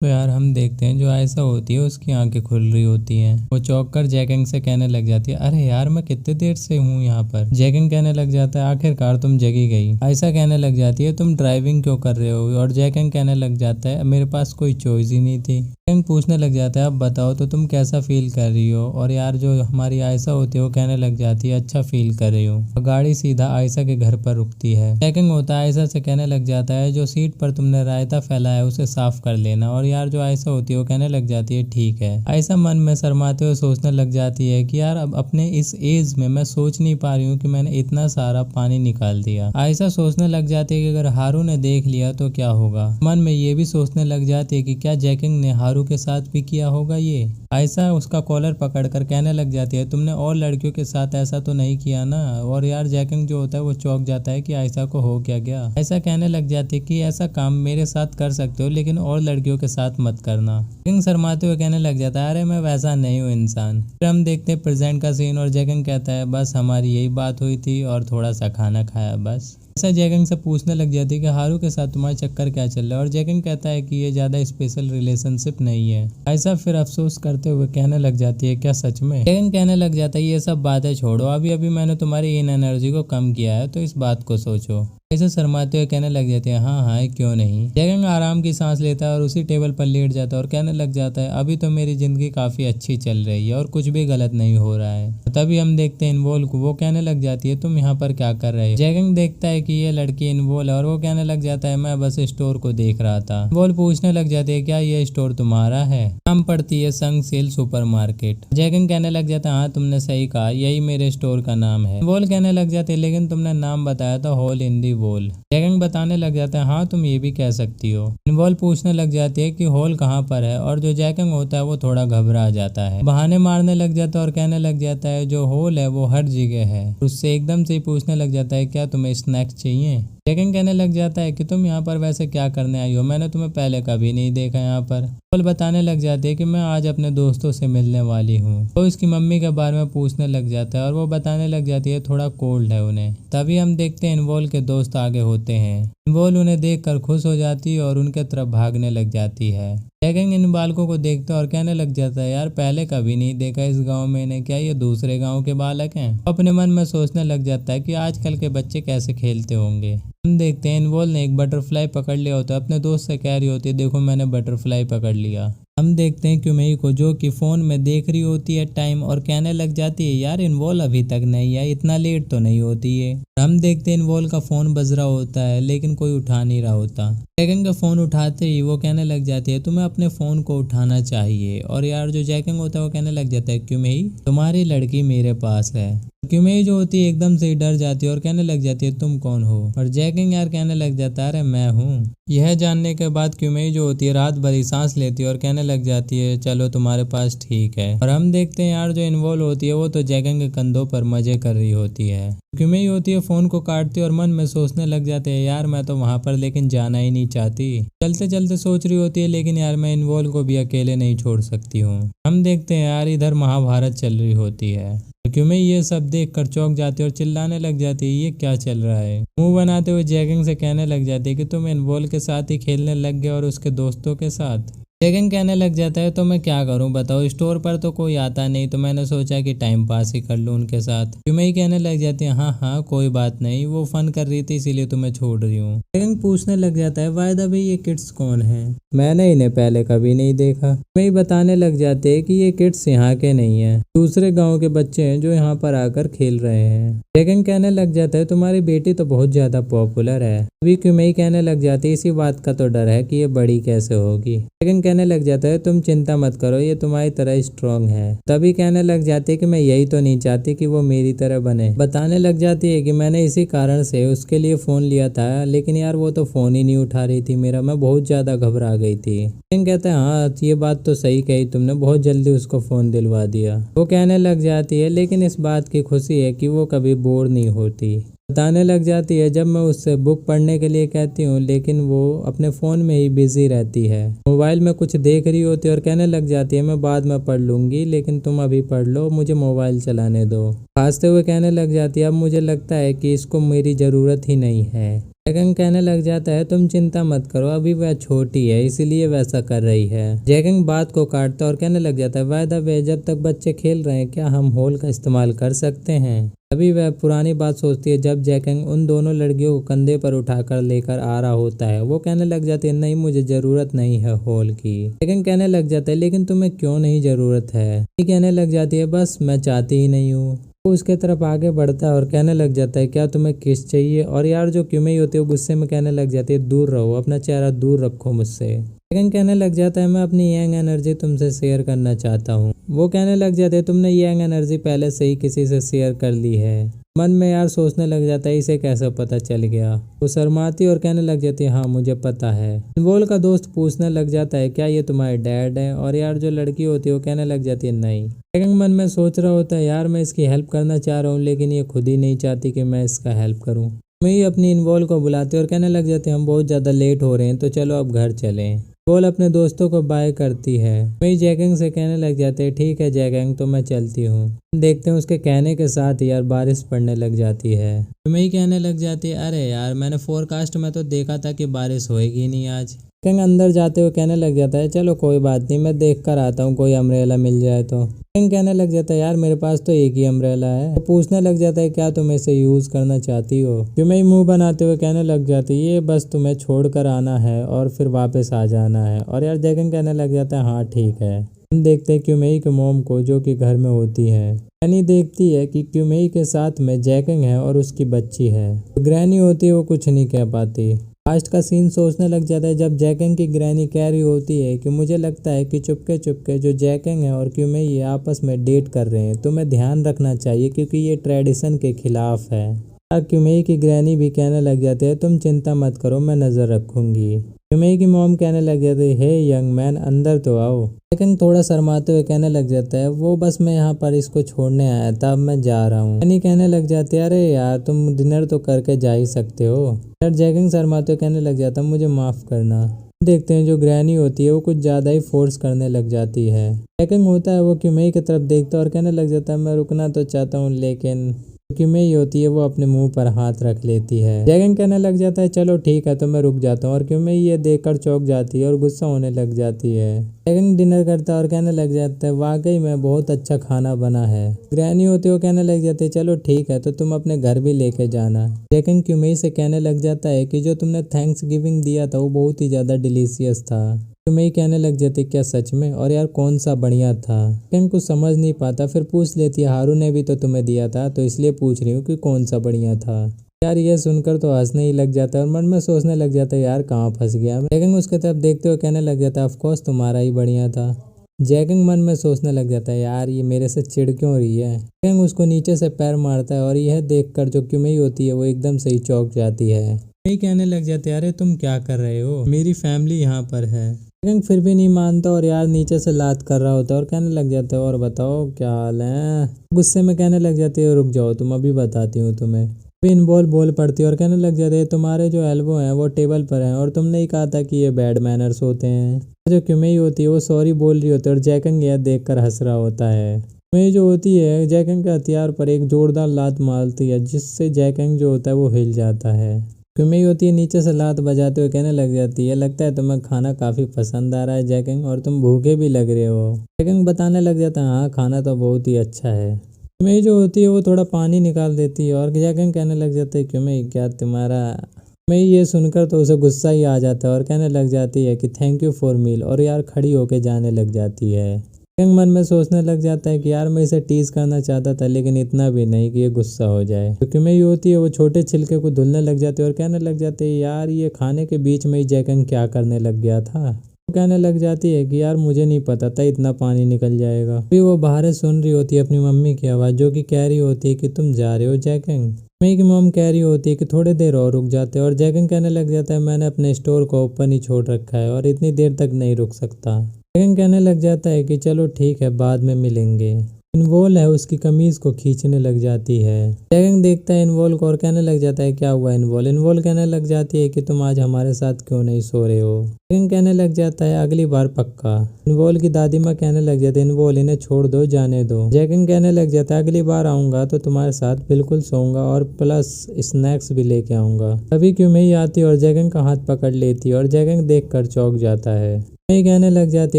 तो यार हम देखते हैं जो आयशा होती है उसकी आंखें खुल रही होती हैं। वो चौंक कर जैकिंग से कहने लग जाती है, अरे यार मैं कितने देर से हूँ यहाँ पर। जैकिंग कहने लग जाता है, आखिरकार तुम जगी गई। आयशा कहने लग जाती है, तुम ड्राइविंग क्यों कर रहे हो। और जैकिंग कहने लग जाता है, मेरे पास कोई चॉइस ही नहीं थी। जैकिंग पूछने लग जाता है, अब बताओ तो तुम कैसा फील कर रही हो। और यार जो हमारी आयशा होती है वो कहने लग जाती है, अच्छा फील कर रही हूँ। गाड़ी सीधा आयशा के घर पर रुकती है। जैकिंग होता है आयशा से कहने लग जाता है, जो सीट पर तुमने रायता फैला है उसे साफ कर लेना। और यार जो आयशा होती है वो कहने लग जाती है, ठीक है। आयशा मन में शर्माते हुए सोचने लग जाती है कि यार अब अपने इस एज में मैं सोच नहीं पा रही हूँ कि मैंने इतना सारा पानी निकाल दिया। आयशा सोचने लग जाती है कि अगर हारू ने देख लिया तो क्या होगा। मन में ये भी सोचने लग जाती है कि क्या जैकिंग ने हारू के साथ भी किया होगा ये। आयशा उसका कॉलर पकड़कर कहने लग जाती है, तुमने और लड़कियों के साथ ऐसा तो नहीं किया ना। और यार जैकिंग जो होता है वो चौंक जाता है कि आयशा को हो क्या गया। आयशा कहने लग जाती है कि ऐसा काम मेरे साथ कर सकते हो लेकिन और लड़कियों के साथ मत करना। जैकिंग शर्माते हुए कहने लग जाता है, अरे मैं वैसा नहीं हूँ इंसान। फिर हम देखते हैं प्रेजेंट का सीन और जैकिंग कहता है, बस हमारी यही बात हुई थी और थोड़ा सा खाना खाया बस। ऐसा जैकिंग से पूछने लग जाती है कि हारू के साथ तुम्हारा चक्कर क्या चल रहा है। और जैकिंग कहता है कि ये ज्यादा स्पेशल रिलेशनशिप नहीं है। आयशा फिर अफसोस करते हुए कहने लग जाती है, क्या सच में। जैकिंग कहने लग जाता है, ये सब बातें छोड़ो, अभी अभी मैंने तुम्हारी इन एनर्जी को कम किया है तो इस बात को सोचो। ऐसे शर्माते हुए कहने लग जाते हैं, हाँ हाँ क्यों नहीं। जैकिंग आराम की सांस लेता है और उसी टेबल पर लेट जाता है और कहने लग जाता है, अभी तो मेरी जिंदगी काफी अच्छी चल रही है और कुछ भी गलत नहीं हो रहा है। तभी हम देखते हैं इन्वॉल्व को। वो कहने लग जाती है, तुम यहाँ पर क्या कर रहे हो। जैकिंग देखता है कि ये लड़की इन्वॉल्व है और वो कहने लग जाता है, मैं बस स्टोर को देख रहा था। इन्वॉल्व पूछने लग जाती है, क्या ये स्टोर तुम्हारा है। नाम पड़ती है संगसेल सुपरमार्केट। जैकिंग कहने लग जाता है, हाँ तुमने सही कहा, यही मेरे स्टोर का नाम है। इन्वॉल्व कहने लग जाते हैं, लेकिन तुमने नाम बताया था होल इन दी वॉल। जैकिंग बताने लग जाता है, हाँ तुम ये भी कह सकती हो। इन्वॉल्व पूछने लग जाती है कि होल कहाँ पर है। और जो जैकिंग होता है वो थोड़ा घबरा जाता है, बहाने मारने लग जाता है और कहने लग जाता है, जो होल है वो हर जगह है। उससे एकदम से ही पूछने लग जाता है, क्या तुम्हें स्नैक्स चाहिए। जैकिंग कहने लग जाता है कि तुम यहाँ पर वैसे क्या करने आई हो, मैंने तुम्हें पहले कभी नहीं देखा यहाँ पर। होल बताने लग जाती है कि मैं आज अपने दोस्तों से मिलने वाली हूँ। तो इसकी मम्मी के बारे में पूछने लग जाता है और वो बताने लग जाती है थोड़ा कोल्ड है उन्हें। तभी हम देखते हैं इन्वॉल्व के दोस्त आगे होते हैं। इन्वॉल्व उन्हें देखकर खुश हो जाती है और उनके तरफ भागने लग जाती है। जैकिंग इन बालकों को देखता है और कहने लग जाता है, यार पहले कभी नहीं देखा इस गांव में इन्हें, क्या ये दूसरे गांव के बालक हैं। अपने मन में सोचने लग जाता है कि आजकल के बच्चे कैसे खेलते होंगे। हम देखते हैं इन्वॉल्व ने एक बटरफ्लाई पकड़ लिया होता है, अपने दोस्त से कह रही होती है, देखो मैंने बटरफ्लाई पकड़ लिया। हम देखते हैं क्यूमेई को जो कि फोन में देख रही होती है टाइम और कहने लग जाती है, यार इन्वॉल्व अभी तक नहीं है, इतना लेट तो नहीं होती है। हम देखते हैं इन्वॉल्व का फोन बज रहा होता है लेकिन कोई उठा नहीं रहा होता। जैकिंग का फोन उठाते ही वो कहने लग जाती है, तुम्हें अपने फोन को उठाना चाहिए। और यार जो जैकिंग होता है वो कहने लग जाता है, क्यूमेई तुम्हारी लड़की मेरे पास है। क्यूमेई जो होती है एकदम से डर जाती है और कहने लग जाती है, तुम कौन हो। और जैकिंग यार कहने लग जाता है, अरे मैं हूँ। यह जानने के बाद क्यूमेई जो होती है रात भरी सांस लेती है और कहने लग जाती है, चलो तुम्हारे पास ठीक है। और हम देखते हैं यार जो इन्वॉल्व होती है वो तो जैकिंग के कंधों पर मजे कर रही होती है। क्यूमेई होती है फोन को काटती है और मन में सोचने लग जाते हैं, यार मैं तो वहां पर लेकिन जाना ही नहीं चाहती। चलते चलते सोच रही होती है, लेकिन यार मैं इन्वॉल्व को भी अकेले नहीं छोड़ सकती हूँ। हम देखते हैं यार इधर महाभारत चल रही होती है। क्यूमेई ये सब देख कर चौंक जाती है और चिल्लाने लग जाती है, ये क्या चल रहा है। मुंह बनाते हुए जैकिंग से कहने लग जाती है कि तुम इन्वॉल्व के साथ ही खेलने लग गए और उसके दोस्तों के साथ। जैकिंग कहने लग जाता है, तो मैं क्या करूं बताओ, स्टोर पर तो कोई आता नहीं तो मैंने सोचा कि टाइम पास ही कर लूं उनके साथ। क्यूमेई कहने लग जाती है, हाँ हाँ कोई बात नहीं, वो फन कर रही थी इसीलिए तुम्हें छोड़ रही हूँ। जैकिंग पूछने लग जाता है, वायदा भाई ये किड्स कौन है, मैंने इन्हें पहले कभी नहीं देखा। क्यूमेई बताने लग जाते है कि ये किड्स यहाँ के नहीं है, दूसरे गाँव के बच्चे हैं जो यहाँ पर आकर खेल रहे हैं। जैकिंग कहने लग जाता है, तुम्हारी बेटी तो बहुत ज्यादा पॉपुलर है। अभी क्यूमेई कहने लग जाती है, इसी बात का तो डर है कि ये बड़ी कैसे होगी। जैकिंग कहने लग जाता है, तुम चिंता मत करो, ये तुम्हारी तरह स्ट्रांग है। तभी कहने लग जाती है कि मैं यही तो नहीं चाहती कि वो मेरी तरह बने। बताने लग जाती है कि मैंने इसी कारण से उसके लिए फोन लिया था, लेकिन यार वो तो फोन ही नहीं उठा रही थी मेरा, मैं बहुत ज्यादा घबरा गई थी। जैकिंग कहता है, हाँ ये बात तो सही कही तुमने, बहुत जल्दी उसको फोन दिलवा दिया। वो कहने लग जाती है, लेकिन इस बात की खुशी है कि वो कभी बोर नहीं होती। बताने लग जाती है, जब मैं उससे बुक पढ़ने के लिए कहती हूँ लेकिन वो अपने फ़ोन में ही बिजी रहती है, मोबाइल में कुछ देख रही होती है और कहने लग जाती है, मैं बाद में पढ़ लूँगी लेकिन तुम अभी पढ़ लो, मुझे मोबाइल चलाने दो। हंसते हुए कहने लग जाती है, अब मुझे लगता है कि इसको मेरी ज़रूरत ही नहीं है। जैकंग कहने लग जाता है तुम चिंता मत करो, अभी वह छोटी है इसीलिए वैसा कर रही है। जैकंग बात को काटता और कहने लग जाता है बाय द वे जब तक बच्चे खेल रहे हैं क्या हम होल का इस्तेमाल कर सकते हैं। अभी वह पुरानी बात सोचती है जब जैकंग उन दोनों लड़कियों को कंधे पर उठाकर लेकर आ रहा होता है। वो कहने लग जाती है नहीं मुझे जरूरत नहीं है होल की। जैकंग कहने लग जाता है लेकिन तुम्हें क्यों नहीं जरूरत है। कहने लग जाती है बस मैं चाहती ही नहीं हूँ। वो उसके तरफ आगे बढ़ता है और कहने लग जाता है क्या तुम्हें किस चाहिए। और यार जो क्यूमेई होती है वो गुस्से में कहने लग जाती है दूर रहो, अपना चेहरा दूर रखो मुझसे। लेकिन कहने लग जाता है मैं अपनी यंग एनर्जी तुमसे शेयर करना चाहता हूँ। वो कहने लग जाते हैं तुमने यंग एनर्जी पहले से ही किसी से शेयर कर ली है। मन में यार सोचने लग जाता है इसे कैसे पता चल गया। वो शर्माती और कहने लग जाती है हाँ मुझे पता है। इनवॉल का दोस्त पूछने लग जाता है क्या ये तुम्हारे डैड है। और यार जो लड़की होती है वो कहने लग जाती है नहीं। जैकंग मन में सोच रहा होता है यार मैं इसकी हेल्प करना चाह रहा हूँ लेकिन ये खुद ही नहीं चाहती कि मैं इसका हेल्प करूँ। मैं ही अपनी इनवॉल को बुलाते और कहने लग जाते हम बहुत ज़्यादा लेट हो रहे हैं तो चलो अब घर चलें। बोल अपने दोस्तों को बाय करती है। मैं जैकंग से कहने लग जाते हैं ठीक है जैकंग तो मैं चलती हूँ। देखते हैं उसके कहने के साथ यार बारिश पड़ने लग जाती है। मैं ही कहने लग जाती है अरे यार मैंने फोरकास्ट में तो देखा था कि बारिश होएगी नहीं आज। जैकंग अंदर जाते हुए कहने लग जाता है चलो कोई बात नहीं मैं देख कर आता हूँ कोई अम्ब्रेला मिल जाए तो। जैकंग कहने लग जाता है यार मेरे पास तो एक ही अम्ब्रेला है। वो पूछने लग जाता है क्या तुम इसे यूज करना चाहती हो। मैं मुंह बनाते हुए कहने लग जाती है ये बस तुम्हें छोड़ कर आना है और फिर वापस आ जाना है। और यार जैकंग कहने लग जाता है हाँ ठीक है। हम देखते हैं क्यूमेई के मोम को जो कि घर में होती है। ग्रैनी देखती है कि क्यूमेई के साथ में जैकंग है और उसकी बच्ची है। ग्रैनी होती है वो कुछ नहीं कह पाती। लास्ट का सीन सोचने लग जाता है जब जैकंग की ग्रैनी कह रही होती है कि मुझे लगता है कि चुपके चुपके जो जैकंग है और क्यूमेई ये आपस में डेट कर रहे हैं तुम्हें ध्यान रखना चाहिए क्योंकि ये ट्रेडिशन के खिलाफ है। क्यूमेई की ग्रैनी भी कहने लग जाते हैं तुम चिंता मत करो मैं नजर रखूंगी। क्यूमेई की मॉम कहने लग जाती है हे यंग मैन अंदर तो आओ। जैकंग थोड़ा शर्माते हुए कहने लग जाता है वो बस मैं यहाँ पर इसको छोड़ने आया था अब मैं जा रहा हूँ। ग्रैनी कहने लग जाती है अरे यार तुम डिनर तो करके जा ही सकते हो। यार जैकंग शर्माते हुए कहने लग जाता मुझे माफ करना। देखते हैं जो ग्रैनी होती है वो कुछ ज्यादा ही फोर्स करने लग जाती है। जैकंग होता है वो क्यूमेई की तरफ देखता है और कहने लग जाता है मैं रुकना तो चाहता हूँ लेकिन क्यूमेई होती है वो अपने मुंह पर हाथ रख लेती है। जैकंग कहने लग जाता है चलो ठीक है तो मैं रुक जाता हूँ। और क्यूमेई ये देखकर चौंक जाती है और गुस्सा होने लग जाती है। जैकंग डिनर करता है और कहने लग जाता है वाकई में बहुत अच्छा खाना बना है। ग्रैनी होती है वो कहने लग जाती है चलो ठीक है तो तुम अपने घर भी लेके जाना। जैकंग क्यूमेई से कहने लग जाता है कि जो तुमने थैंक्स गिविंग दिया था वो बहुत ही ज्यादा डिलीशियस था। क्यूमेई कहने लग जाती क्या सच में और यार कौन सा बढ़िया था। जैकंग कुछ समझ नहीं पाता फिर पूछ लेती है हारू ने भी तो तुम्हें दिया था तो इसलिए पूछ रही हूँ कि कौन सा बढ़िया था। यार ये सुनकर तो हंसने ही लग जाता है और मन में सोचने लग जाता है यार कहाँ फंस गया। जैकंग उसके तरफ देखते हुए कहने लग जाता है ऑफ कोर्स तुम्हारा ही बढ़िया था। जैकंग मन में सोचने लग जाता है यार ये मेरे से चिढ़ क्यों रही है। जैकंग उसको नीचे से पैर मारता है और यह देखकर जो क्यूमेई होती है वो एकदम से ही चौंक जाती है। क्यूमेई कहने लग जाते अरे तुम क्या कर रहे हो मेरी फैमिली यहाँ पर है। जैकंग फिर भी नहीं मानता और यार नीचे से लात कर रहा होता है और कहने लग जाता है और बताओ क्या हाल है। गुस्से में कहने लग जाती है रुक जाओ तुम अभी बताती हूँ तुम्हें। अभी इनवॉल बोल पड़ती है और कहने लग जाते हैं तुम्हारे जो एल्बो हैं वो टेबल पर हैं और तुमने ही कहा था कि ये बैड मैनर्स होते हैं। जो क्यूमेई होती है वो सॉरी बोल रही होती है और जैकंग यह देखकर हंस रहा होता है। क्यूमेई जो होती है जैकंग के हथियार पर एक जोरदार लात मारती है जिससे जैकंग जो होता है वो हिल जाता है। क्यूमेई होती है नीचे से लात बजाते हुए कहने लग जाती है लगता है तुम्हें खाना काफी पसंद आ रहा है जैकंग और तुम भूखे भी लग रहे हो। जैकंग बताने लग जाता है हाँ खाना तो बहुत ही अच्छा है। क्यूमेई जो होती है वो थोड़ा पानी निकाल देती है और जैकंग कहने लग जाता है क्यूमेई क्या तुम्हारा। क्यूमेई ये सुनकर तो उसे गुस्सा ही आ जाता है और कहने लग जाती है कि थैंक यू फॉर मील और यार खड़ी होके जाने लग जाती है। जैकंग मन में सोचने लग जाता है कि यार मैं इसे टीज करना चाहता था लेकिन इतना भी नहीं कि ये गुस्सा हो जाए। जो क्यूमेई होती है वो छोटे छिलके को धुलने लग जाती है और कहने लग जाते है यार ये खाने के बीच में ही जैकंग क्या करने लग गया था। वो कहने लग जाती है कि यार मुझे नहीं पता था इतना पानी निकल जाएगा। अभी वो बाहर सुन रही होती है अपनी मम्मी की आवाज़ जो कि कह रही होती है कि तुम जा रहे हो जैकंग। मम्मी की मॉम कह रही होती है कि थोड़ी देर और रुक जाते हैं और जैकंग कहने लग जाता है मैंने अपने स्टोर को ओपन ही छोड़ रखा है और इतनी देर तक नहीं रुक सकता। जैकंग कहने लग जाता है कि चलो ठीक है बाद में मिलेंगे। इनवॉल है उसकी कमीज को खींचने लग जाती है। जैगंग देखता है इनवॉल को और कहने लग जाता है क्या हुआ इनवॉल। इनवॉल कहने लग जाती है कि तुम आज हमारे साथ क्यों नहीं सो रहे हो। जैगंग कहने लग जाता है अगली बार पक्का। इनवॉल की दादी माँ कहने लग जाती है इनवॉल इन्हें छोड़ दो जाने दो। जैगंग कहने लग जाता है अगली बार आऊंगा तो तुम्हारे साथ बिल्कुल सोऊंगा और प्लस स्नैक्स भी लेके आऊंगा। तभी क्यूमेई आती और जैगंग का हाथ पकड़ लेती और जैगंग देख कर चौंक जाता है। क्यूमेई कहने लग जाती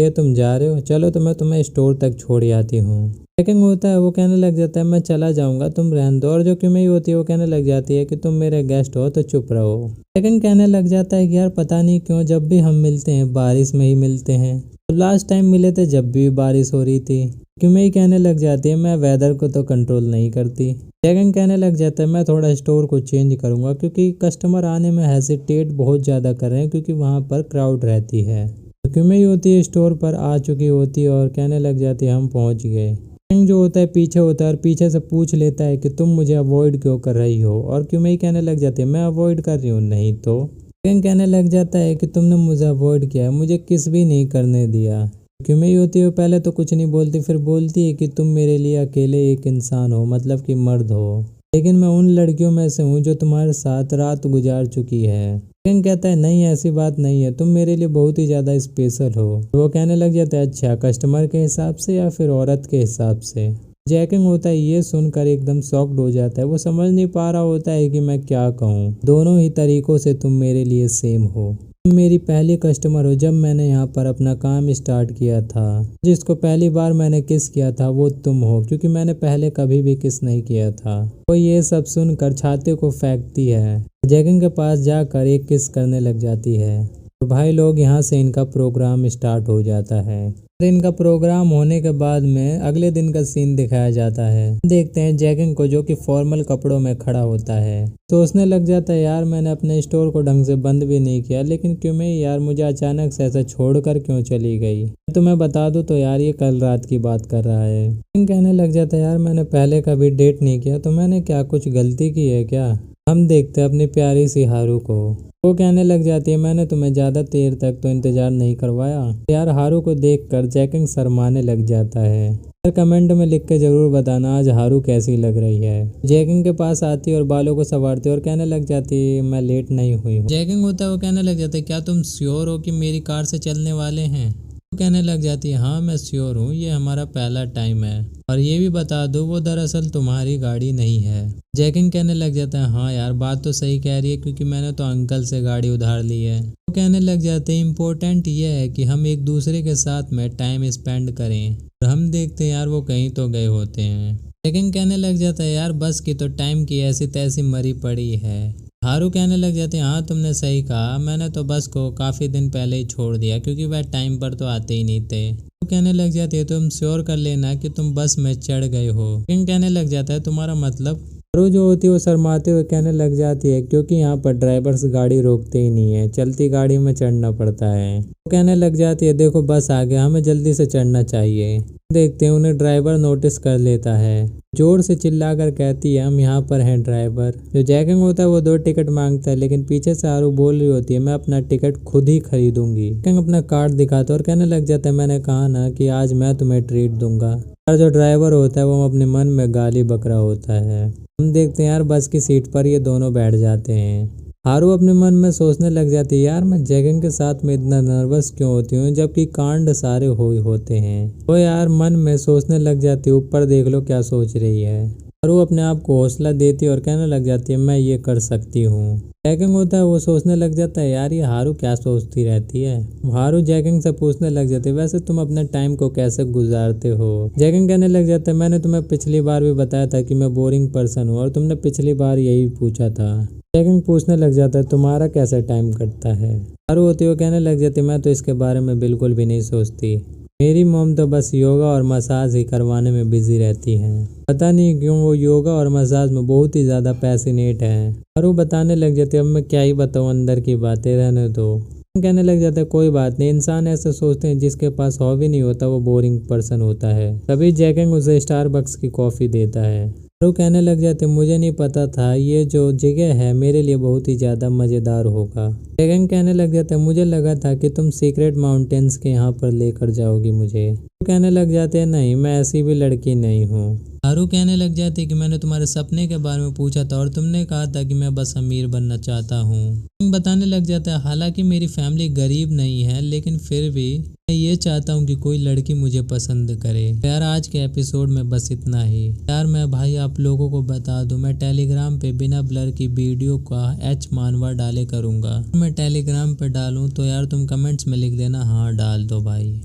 है तुम जा रहे हो, चलो तो मैं तुम्हें स्टोर तक छोड़ आती हूँ। जैगंग होता है वो कहने लग जाता है मैं चला जाऊंगा तुम रहने दो। और जो क्यूमेई होती है वो कहने लग जाती है कि तुम मेरे गेस्ट हो तो चुप रहो। जैगंग कहने लग जाता है कि यार पता नहीं क्यों जब भी हम मिलते हैं बारिश में ही मिलते हैं। तो लास्ट टाइम मिले थे जब भी बारिश हो रही थी। क्यूमेई कहने लग जाती है मैं वेदर को तो कंट्रोल नहीं करती। जैगंग कहने लग जाता है मैं थोड़ा स्टोर को चेंज करूंगा क्योंकि कस्टमर आने में हेसिटेट बहुत ज़्यादा कर रहे हैं क्योंकि वहाँ पर क्राउड रहती है। तो क्यूमेई होती है स्टोर पर आ चुकी होती है और कहने लग जाती है हम पहुँच गए। जैगंग जो होता है पीछे होता है और पीछे से पूछ लेता है कि तुम मुझे अवॉइड क्यों कर रही हो। और क्यूमेई कहने लग जाती है मैं अवॉइड कर रही हूँ नहीं तो। जैगंग कहने लग जाता है कि तुमने मुझे अवॉइड किया है, मुझे किस भी नहीं करने दिया। क्यूमेई होती है पहले तो कुछ नहीं बोलती फिर बोलती है कि तुम मेरे लिए अकेले एक इंसान हो मतलब कि मर्द हो, लेकिन मैं उन लड़कियों में से हूँ जो तुम्हारे साथ रात गुजार चुकी है। जैगंग कहता है नहीं ऐसी बात नहीं है, तुम मेरे लिए बहुत ही ज़्यादा स्पेशल हो। वो कहने लग जाता है अच्छा कस्टमर के हिसाब से या फिर औरत के हिसाब से। जैगंग होता है ये सुनकर एकदम शॉक्ड हो जाता है, वो समझ नहीं पा रहा होता है कि मैं क्या कहूँ। दोनों ही तरीकों से तुम मेरे लिए सेम हो। तुम मेरी पहली कस्टमर हो जब मैंने यहाँ पर अपना काम स्टार्ट किया था। जिसको पहली बार मैंने किस किया था वो तुम हो क्योंकि मैंने पहले कभी भी किस नहीं किया था। वो ये सब सुनकर छाते को फेंकती है। जैगंग के पास जाकर एक किस करने लग जाती है। तो भाई लोग यहाँ से इनका प्रोग्राम स्टार्ट हो जाता है। इनका प्रोग्राम होने के बाद में अगले दिन का सीन दिखाया जाता है। देखते हैं जैगंग को जो कि फॉर्मल कपड़ों में खड़ा होता है। सोचने लग जाता है यार मैंने अपने स्टोर को ढंग से बंद भी नहीं किया लेकिन क्यूमेई यार मुझे अचानक से ऐसा छोड़कर क्यों चली गई। तो मैं बता दूं तो यार ये कल रात की बात कर रहा है। कहने लग जाता है यार मैंने पहले कभी डेट नहीं किया तो मैंने क्या कुछ गलती की है क्या। हम देखते हैं अपनी प्यारी सी हारू को। वो कहने लग जाती है मैंने तुम्हें ज़्यादा देर तक तो इंतजार नहीं करवाया। यार हारू को देखकर जैगंग शर्माने लग जाता है। यार कमेंट में लिख के जरूर बताना आज हारू कैसी लग रही है। जैगंग के पास आती और बालों को संवारती और कहने लग जाती मैं लेट नहीं हुई हूँ। जैगंग होता है वो कहने लग जाता है क्या तुम श्योर हो कि मेरी कार से चलने वाले हैं। वो कहने लग जाती है हाँ मैं श्योर हूँ, ये हमारा पहला टाइम है और ये भी बता दो वो दरअसल तुम्हारी गाड़ी नहीं है। जैगंग कहने लग जाता है हाँ यार बात तो सही कह रही है क्योंकि मैंने तो अंकल से गाड़ी उधार ली है। वो कहने लग जाते हैं इम्पोर्टेंट ये है कि हम एक दूसरे के साथ में टाइम स्पेंड करें। और हम देखते हैं यार वो कहीं तो गए होते हैं। जैगंग कहने लग जाता है यार बस की तो टाइम की ऐसी तैसी मरी पड़ी है। हारू कहने लग जाते हैं हाँ तुमने सही कहा, मैंने तो बस को काफ़ी दिन पहले ही छोड़ दिया क्योंकि वह टाइम पर तो आते ही नहीं थे। वो कहने लग जाती है तुम श्योर कर लेना कि तुम बस में चढ़ गए हो। किंग कहने लग जाता है तुम्हारा मतलब। हारू जो होती है वो शर्माते हुए कहने लग जाती है क्योंकि यहाँ पर ड्राइवर्स गाड़ी रोकते ही नहीं है, चलती गाड़ी में चढ़ना पड़ता है। वो कहने लग जाती है देखो बस आ गया, हमें जल्दी से चढ़ना चाहिए। देखते हैं उन्हें ड्राइवर नोटिस कर लेता है। जोर से चिल्लाकर कहती है हम यहाँ पर हैं ड्राइवर। जो जैगंग होता है वो 2 टिकट मांगता है लेकिन पीछे से हारू बोल रही होती है मैं अपना टिकट खुद ही खरीदूंगी। जैगंग अपना कार्ड दिखाता है और कहने लग जाता है मैंने कहा ना कि आज मैं तुम्हें ट्रीट दूंगा। और जो ड्राइवर होता है वो अपने मन में गाली बक रहा होता है। हम देखते हैं यार बस की सीट पर ये दोनों बैठ जाते हैं। हारू अपने मन में सोचने लग जाती है यार मैं जैगंग के साथ में इतना नर्वस क्यों होती हूँ जबकि कांड सारे होते हैं। वो यार मन में सोचने लग जाती है ऊपर देख लो क्या सोच रही है। हारू अपने आप को हौसला देती है और कहने लग जाती है मैं ये कर सकती हूँ। जैगंग होता है वो सोचने लग जाता है यार ये हारू क्या सोचती रहती है। हारू जैगंग से पूछने लग जाते है वैसे तुम अपने टाइम को कैसे गुजारते हो। जैगंग कहने लग जाता है मैंने तुम्हें पिछली बार भी बताया था कि मैं बोरिंग पर्सन हूँ और तुमने पिछली बार यही पूछा था। जैगंग पूछने लग जाता है तुम्हारा कैसे टाइम कटता है। हारू होती है वो कहने लग जाती मैं तो इसके बारे में बिल्कुल भी नहीं सोचती, मेरी मॉम तो बस योगा और मसाज ही करवाने में बिजी रहती हैं। पता नहीं क्यों वो योगा और मसाज में बहुत ही ज़्यादा पैशनेट है। हारू बताने लग जाते अब मैं क्या ही बताऊँ अंदर की बातें, रहने दो। कहने लग जाता है कोई बात नहीं, इंसान ऐसे सोचते हैं जिसके पास हॉबी नहीं होता वो बोरिंग पर्सन होता है। तभी जैगंग उसे स्टारबक्स की कॉफ़ी देता है। हारू कहने लग जाते मुझे नहीं पता था ये जो जगह है मेरे लिए बहुत ही ज़्यादा मज़ेदार होगा। जैगंग कहने लग जाता है मुझे लगा था कि तुम सीक्रेट माउंटेन्स के यहाँ पर लेकर जाओगी मुझे। कहने लग जाते हैं नहीं मैं ऐसी भी लड़की नहीं हूँ। आरू कहने लग जाती है कि मैंने तुम्हारे सपने के बारे में पूछा था और तुमने कहा था कि मैं बस अमीर बनना चाहता हूँ। बताने लग जाता है हालांकि मेरी फैमिली गरीब नहीं है लेकिन फिर भी मैं ये चाहता हूँ कि कोई लड़की मुझे पसंद करे। यार आज के एपिसोड में बस इतना ही। यार मैं भाई आप लोगों को बता दूं मैं टेलीग्राम पे बिना ब्लर की वीडियो का एच मानवा डाले करूंगा। मैं टेलीग्राम पे डालूं तो यार तुम कमेंट्स में लिख देना हाँ डाल दो भाई।